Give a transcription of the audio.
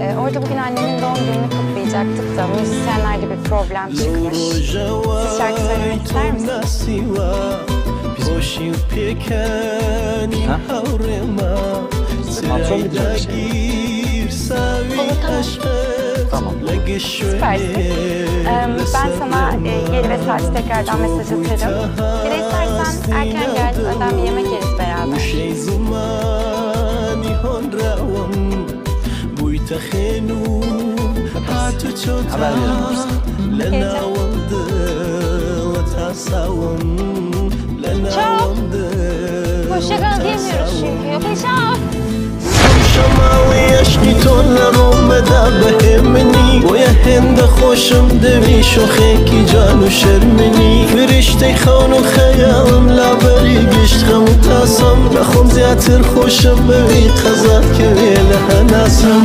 Orada bugün annemin doğum gününü kutlayacaktık da müzisyenlerde bir problem çıkmış. Siz şarkı söylemek ister misiniz? Ha? Patron mu diyecek bir şey? Olur, tamam. Tamam. Süpersin. Ben sana yeri ve saati tekrardan mesaj atarım. Bir de istersen erken gel, önden bir yemek yeriz beraber. Haber verin. Çok. Hoşça kal diyemiyoruz çünkü. Yaşa. شماوی عشقی تو لرو مدا بهمنی گویا هند خوشم دوی شوخی جان و شرمنی فرشته خون و خیالم لبری گشت خم و تاسم نخوم زیاتر خوشم بوی قضا که ویله ناسم